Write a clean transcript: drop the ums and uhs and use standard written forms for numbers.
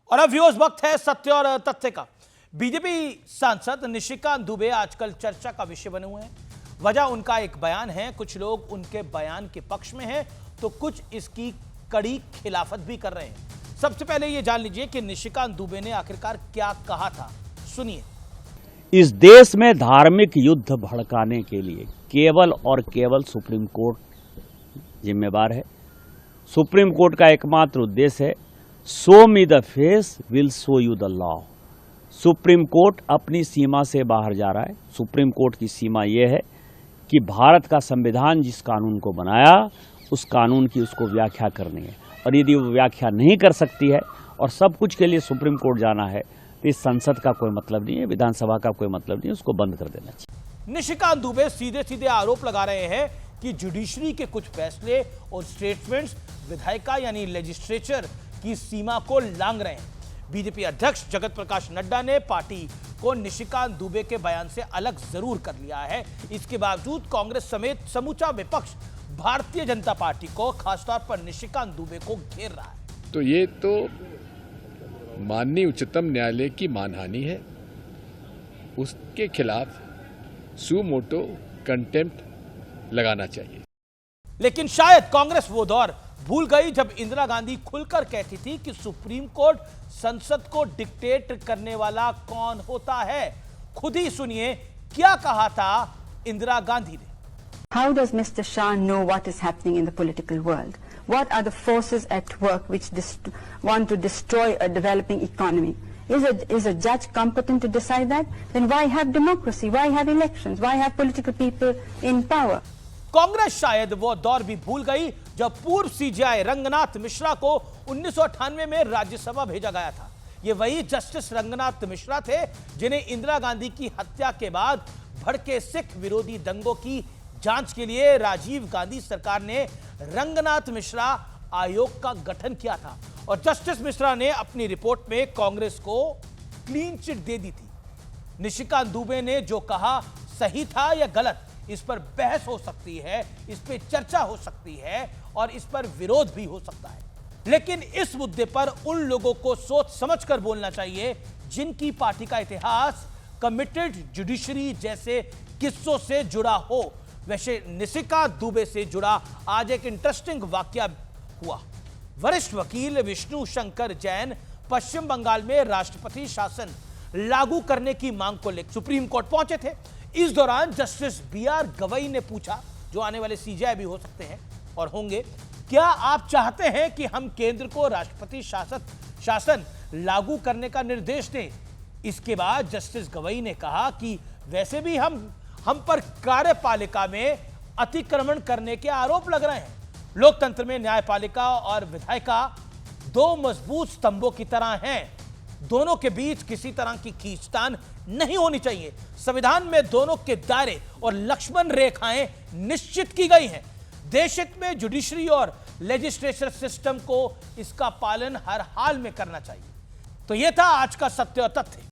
और अब व्यूअर्स वक्त है सत्य और तथ्य का। बीजेपी सांसद निशिकांत दुबे आजकल चर्चा का विषय बने हुए हैं। वजह उनका एक बयान है। कुछ लोग उनके बयान के पक्ष में हैं तो कुछ इसकी कड़ी खिलाफत भी कर रहे हैं। सबसे पहले यह जान लीजिए कि निशिकांत दुबे ने आखिरकार क्या कहा था, सुनिए। इस देश में धार्मिक युद्ध भड़काने के लिए केवल और केवल सुप्रीम कोर्ट जिम्मेवार है। सुप्रीम कोर्ट का एकमात्र उद्देश्य है show me the face will show you the law. Supreme court अपनी सीमा से बाहर जा रहा है। सुप्रीम कोर्ट की सीमा यह है कि भारत का संविधान जिस कानून को बनाया उस कानून की उसको व्याख्या करनी है, और यदि वो व्याख्या नहीं कर सकती है और सब कुछ के लिए सुप्रीम कोर्ट जाना है तो इस संसद का कोई मतलब नहीं है, विधानसभा का कोई मतलब नहीं है, उसको बंद कर देना चाहिए। निशिकांत दुबे सीधे सीधे आरोप लगा रहे हैं कि जुडिशरी के कुछ फैसले और स्टेटमेंट्स विधायिका यानी लेजिस्लेचर की सीमा को लांघ रहे हैं। बीजेपी अध्यक्ष जगत प्रकाश नड्डा ने पार्टी को निशिकांत दुबे के बयान से अलग जरूर कर लिया है। इसके बावजूद कांग्रेस समेत समूचा विपक्ष भारतीय जनता पार्टी को, खासतौर पर निशिकांत दुबे को घेर रहा है। तो ये तो माननीय उच्चतम न्यायालय की मानहानि है। उसके खिलाफ सुमोटो कंटेम्प्ट लगाना चाहिए। लेकिन शायद कांग्रेस वो दौर भूल गई जब इंदिरा गांधी खुलकर कहती थी कि सुप्रीम कोर्ट संसद को डिक्टेट करने वाला कौन होता है। खुद ही सुनिए क्या कहा था इंदिरा गांधी ने। How does Mr. Shah know what is happening in the political world? What are the forces at work which want to destroy a developing economy? Is a judge competent to decide that? Then why have democracy? Why have elections? Why have political people in power? Congress शायद वो दौर भी भूल गई जब पूर्व CJI Ranganath Mishra को 1998 में राज्यसभा भेजा गया था। ये वही जस्टिस रंगनाथ मिश्रा थे जिन्हें इंदिरा गांधी की हत्या के बाद भड़के सिख विरोधी दंगों की जांच के लिए राजीव गांधी सरकार ने रंगनाथ मिश्रा आयोग का गठन किया था, और जस्टिस मिश्रा ने अपनी रिपोर्ट में कांग्रेस को क्लीन चिट दे दी थी। निशिकांत दुबे ने जो कहा सही था या गलत, इस पर बहस हो सकती है, इस पर चर्चा हो सकती है और इस पर विरोध भी हो सकता है। लेकिन इस मुद्दे पर उन लोगों को सोच समझकर बोलना चाहिए जिनकी पार्टी का इतिहास कमिटेड जुडिशरी जैसे किस्सों से जुड़ा हो। वैसे निशिकांत दुबे से जुड़ा आज एक इंटरेस्टिंग वाकया हुआ। वरिष्ठ वकील विष्णु शंकर जैन पश्चिम बंगाल में राष्ट्रपति शासन लागू करने की मांग को लेकर सुप्रीम कोर्ट पहुंचे थे। इस दौरान जस्टिस बीआर गवई ने पूछा, जो आने वाले सीजेआई भी हो सकते हैं और होंगे, क्या आप चाहते हैं कि हम केंद्र को राष्ट्रपति शासन लागू करने का निर्देश दें? इसके बाद जस्टिस गवई ने कहा कि वैसे भी हम पर कार्यपालिका में अतिक्रमण करने के आरोप लग रहे हैं। लोकतंत्र में न्यायपालिका और विधायिका दो मजबूत स्तंभों की तरह हैं। दोनों के बीच किसी तरह की खींचतान नहीं होनी चाहिए। संविधान में दोनों के दायरे और लक्ष्मण रेखाएं निश्चित की गई हैं। देश हित में जुडिशरी और लेजिस्लेचर सिस्टम को इसका पालन हर हाल में करना चाहिए। तो यह था आज का सत्य और तथ्य।